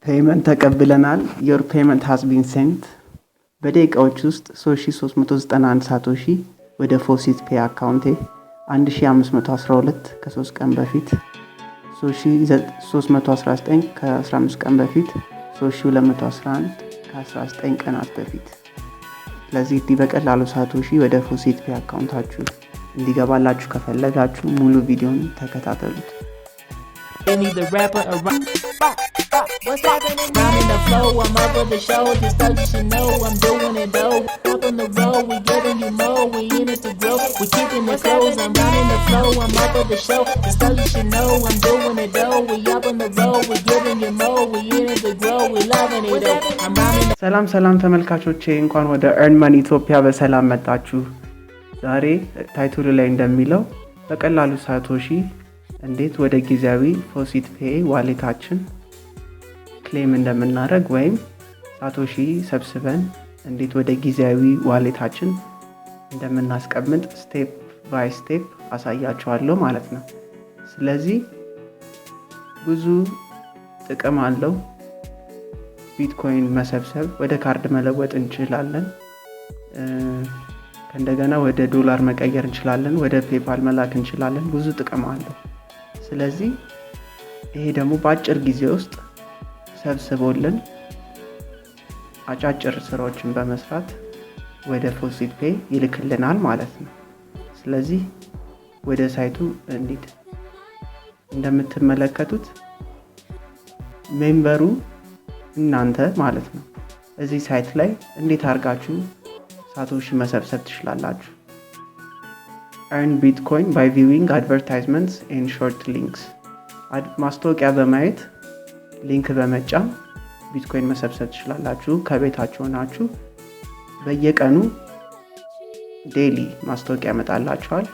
ፔመንት ተቀብለናል። your payment has been sent በደቂቃዎች ውስጥ 3391 ሳቶሺ ወደ ፎሲት ፔይ አካውንቴ 1512 ከ3 ቀን በፊት 3319 ከ15 ቀን በፊት 3211 ከ19 ቀናት በፊት። ስለዚህ በቀላሉ ሳቶሺ ወደ ፎሲት ፔይ አካውንታችሁ እንዲገባላችሁ ከፈለጋችሁ ሙሉ ቪዲዮን ተከታተሉት። Need the rapper around. What's happening? I'm in the flow, I'm up on the show. Just thought you should know I'm doing it though. Up on the road, we getting you more. We in it to grow. We keeping the clothes. I'm running the flow, I'm up on the show. Just thought you should know I'm doing it though. We up on the road, we getting you more. We in it to grow. We loving it though. I'm running. ሰላም ተመልካቾቼ እንኳን ወደ earn money ኢትዮጵያ በሰላም መጣችሁ። ዛሬ ታይትሉ ላይ እንደሚለው በቀላሉ ሳቶሺ እንዴት ወደ ጊዜያዊ ፎሲት ፔይ ዋሌታችን ክሌም እንደምናደርግ ወይም ሳቶሺ ሰብስበን እንዴት ወደ ጊዜያዊ ዋሌታችን እንደምናስቀምጥ ስቴፕ ባይ ስቴፕ አሳያችኋለሁ ማለት ነው። ስለዚህ ብዙ ጥቅም አለው። ቢትኮይን መሰብሰብ ወደ ካርድ መለወጥ እንችላለን። እንደገና ወደ ዶላር መቀየር እንችላለን። ወደ ፔፓል መላክ እንችላለን። ብዙ ጥቅም አለው። ስለዚህ ይሄ ደግሞ በአጭር ጊዜ ውስጥ ሰብስቦልን አጫጭር ስራዎችን በመስራት ወደ ፎሲት ፔይ ይልክልናል ማለት ነው። ስለዚህ ወደ ሳይቱ እንሂድ። እንደምትመለከቱት ሜምበሩ እናንተ ማለት ነው። እዚህ ሳይት ላይ እንዴት አድርጋችሁ ሳቶሺ መሰብሰብ ትችላላችሁ? earn bitcoin by viewing advertisements and short links ማስታወቂያ በማየት ሊንክ በመጫን ቢትኮይን መሰብሰብ ትችላላችሁ። ከቤታችሁ ሆናችሁ በየቀኑ ዴይሊ ማስታወቂያ ያመጣላችኋል።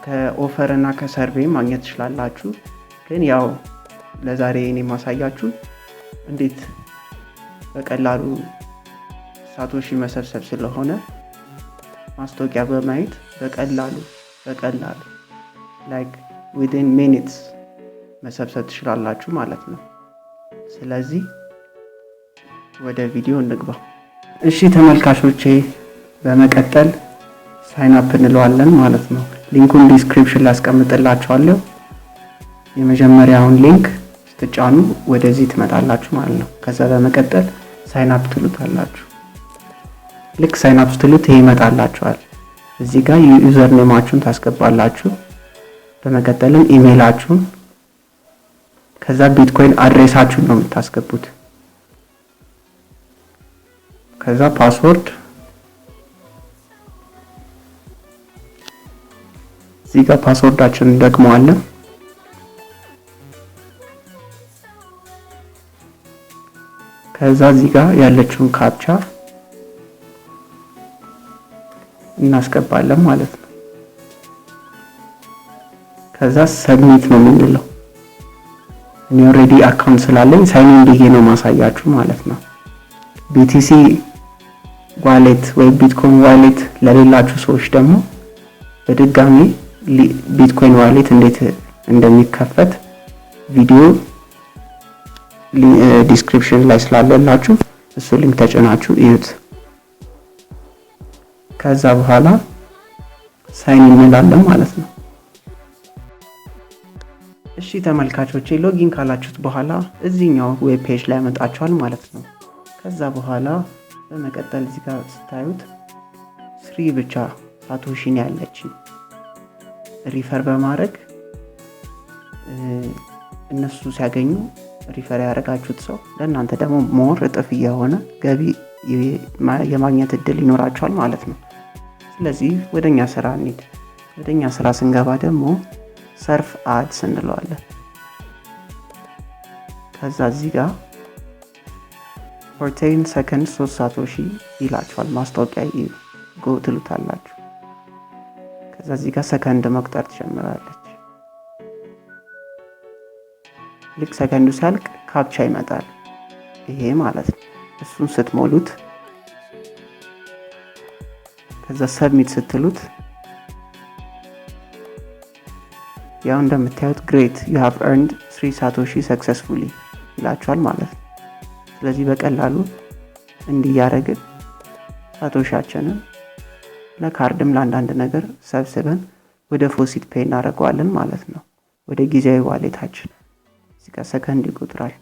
ከኦፈር እና ከሰርቬይ ማግኘት ትችላላችሁ። ግን ያው ለዛሬ እኔ ማሳያችሁ እንዴት በቀላሉ ሳቶሺ መሰብሰብ ስለሆነ ማስታወቂያ በማየት በቀላሉ like within minutes መሰብሰብ ትችላላችሁ ማለት ነው። ስለዚህ ወደ ቪዲዮ እንግባ። እሺ ተመልካቾቼ በመቀጠል ሳይን አፕ እንለዋለን ማለት ነው። ሊንኩን ዲስክሪፕሽን ላይ አስቀምጥላችኋለሁ። የመጀመሪያውን ሊንክ ስትጫኑ ወደዚህ ትመጣላችሁ ማለት ነው። ከዛ በመቀጠል ሳይን አፕ ትሉታላችሁ። ልክ ሳይን አፕ ስትሉት ይሄ ይመጣላችኋል። እዚህ ጋር ዩዘር ኔማችሁን ታስገባላችሁ። በመቀጠልም ኢሜይላችሁን ከዛ ቢትኮይን አድሬሳችሁን ነው የምታስገቡት። ከዛ ፓስወርድ እዚህ ጋር ፓስወርዳችንን ደግመዋለን። ከዛ እዚህ ጋር ያለችውን ካፕቻ እናስገባለን ማለት ነው። ከዛ ሰብሚት ነው የምንለው። እኔ ኦሬዲ አካውንት ስላለኝ ሳይን ኢን ብዬ ነው ማሳያችሁ ማለት ነው። BTC ዋሌት ወይ ቢትኮይን ዋሌት ለሌላችሁ ሰዎች ደግሞ በድጋሚ ቢትኮይን ዋሌት እንዴት እንደሚከፈት ቪዲዮ ዲስክሪፕሽን ላይ ስላለላችሁ እሱ ሊንክ ተጭናችሁ እዩት። ከዛ በኋላ ሳይን ኢን እንላለን ማለት ነው። እሺ ተመልካቾቼ ሎጊን ካላችሁት በኋላ እዚህኛው ዌብ ፔጅ ላይ መጣችኋል ማለት ነው። ከዛ በኋላ በመቀጠል እዚህ ጋር ስታዩት 3 ብቻ ሳቶሺ ነው ያለችኝ። ሪፈር በማድረግ እነሱ ሲያገኙ ሪፈር ያደረጋችሁት ሰው ለእናንተ ደግሞ ሞር እጥፍ እየሆነ ገቢ የማግኘት እድል ይኖራችኋል ማለት ነው። ስለዚህ ወደኛ ስራ እንሂድ። ወደኛ ስራ ስንገባ ደግሞ ሰርፍ አድስ እንለዋለን። ከዛ እዚህ ጋር 14 ሰከንድ 3 ሳቶሺ ይላችኋል። ማስታወቂያ ጎ ትሉታላችሁ። ከዛ እዚህ ጋር ሰከንድ መቁጠር ትጀምራለች። ልክ ሰከንዱ ሲያልቅ ካፕቻ ይመጣል። ይሄ ማለት ነው። እሱን ስትሞሉት ከዛ ሰብሚት ስትሉት ያው እንደምታዩት great you have earned 3 satoshi successfully ይላችኋል ማለት ነው። ስለዚህ በቀላሉ እንዲያረግን ሳቶሻችንን ለካርድም ለአንዳንድ ነገር ሰብስበን ወደ ፎሲት ፔይ እናደርገዋለን ማለት ነው። ወደ ጊዜያዊ ዋሌታችን እዚህ ጋር ሰከንድ ይቆጥራል።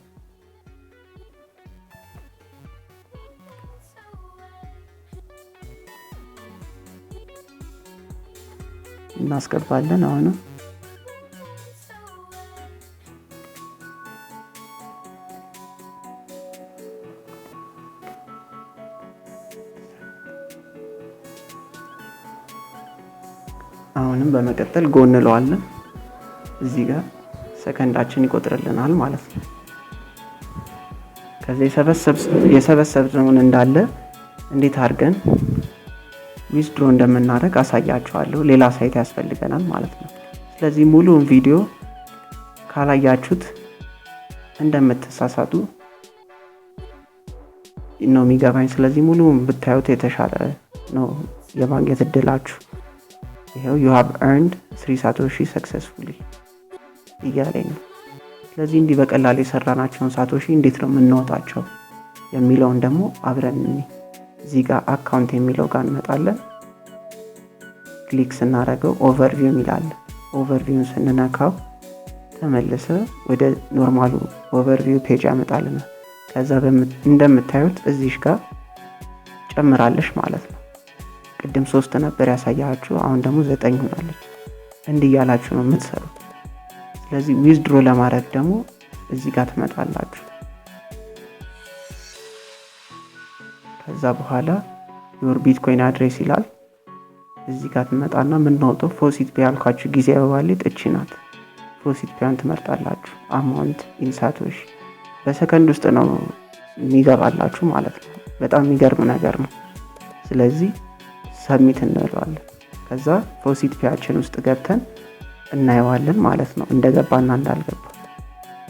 እናስገባለን። አሁንም በመቀጠል ጎ እንለዋለን። እዚህ ጋር ሰከንዳችን ይቆጥርልናል ማለት ነው። ከዚህ የሰበሰብነውን እንዳለ እንዴት አድርገን ዊዝድሮ እንደምናደርግ አሳያችኋለሁ። ሌላ ሳይት ያስፈልገናል ማለት ነው። ስለዚህ ሙሉውን ቪዲዮ ካላያችሁት እንደምትሳሳቱ ነው የሚገባኝ። ስለዚህ ሙሉውን ብታዩት የተሻለ ነው የማግኘት እድላችሁ። ይሄው you have earned 3 satoshi successfully እያለኝ ነው። ስለዚህ እንዲህ በቀላሉ የሰራናቸውን ሳቶሺ እንዴት ነው የምንወጣቸው የሚለውን ደግሞ አብረን እዚህ ጋር አካውንት የሚለው ጋር እንመጣለን። ክሊክ ስናደርገው ኦቨርቪው ይላል። ኦቨርቪውን ስንነካው ተመልሰ ወደ ኖርማሉ ኦቨርቪው ፔጅ ያመጣልናል። ከዛ እንደምታዩት እዚህ ጋር ጨምራለሽ ማለት ነው። ቅድም 3 ነበር ያሳያችሁ፣ አሁን ደግሞ 9 ሆናለች። እንዲህ ያላችሁ ነው የምትሰሩት። ስለዚህ ዊዝድሮ ለማድረግ ደግሞ እዚህ ጋር ትመጣላችሁ። ከዛ በኋላ your bitcoin address ይላል። እዚህ ጋር ትመጣና የምንወጣው ፎሲት ፔይ ያልኳችሁ ጊዜያዊ ዋሌት እቺ ናት። ፎሲት ፔይን ትመርጣላችሁ። አማውንት ኢን ሳቶሺ በሰከንድ ውስጥ ነው የሚገባላችሁ ማለት ነው። በጣም የሚገርም ነገር ነው። ስለዚህ ሰብሚት እንለዋለን። ከዛ ፎሲት ፔያችን ውስጥ ገብተን እናየዋለን ማለት ነው እንደገባና እንዳልገባ።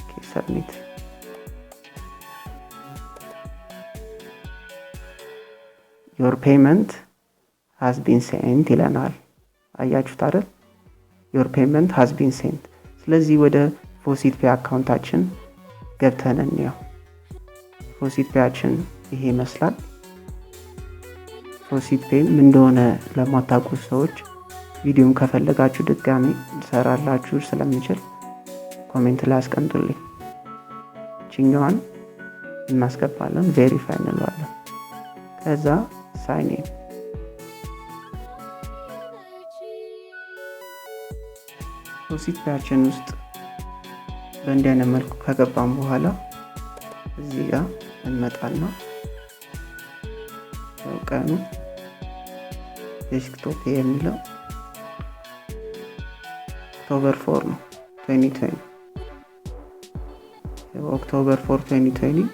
ኦኬ ሰብሚት። your payment has been sent ይለናል። አያችሁት አይደል? your payment has been sent። ስለዚህ ወደ ፎሲት ፔይ አካውንታችን ገብተን እንየው። ፎሲት ፔያችን ይሄ ይመስላል። ፎሲት ፔይ ምን እንደሆነ ለማታውቁ ሰዎች ቪዲዮን ከፈለጋችሁ ድጋሚ ልሰራላችሁ ስለምችል ኮሜንት ላይ አስቀምጡልኝ። ቺኛዋን እናስገባለን፣ ቬሪፋይ እንለዋለን። ከዛ ሳይን ኢን። ፎሲት ፔያችን ውስጥ በእንዲህ አይነት መልኩ ከገባን በኋላ እዚህ ጋር እንመጣና ቀኑ ዴስክቶፕ የሚለው ኦክቶበር 4 ነው 2020። ኦክቶበር 4 2020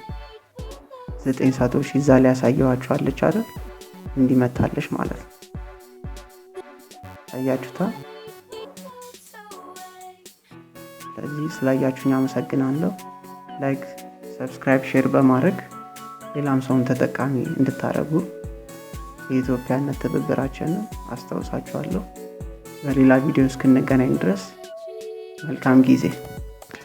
9 ሳቶሺ እዛ ላይ ያሳየዋችኋለች አይደል? እንዲመታለሽ ማለት ነው። አያችሁታ? ስለዚህ ስላያችሁኝ አመሰግናለሁ። ላይክ፣ ሰብስክራይብ፣ ሼር በማድረግ ሌላም ሰውን ተጠቃሚ እንድታረጉ የኢትዮጵያነት ትብብራችንን አስታውሳችኋለሁ። በሌላ ቪዲዮ እስክንገናኝ ድረስ መልካም ጊዜ።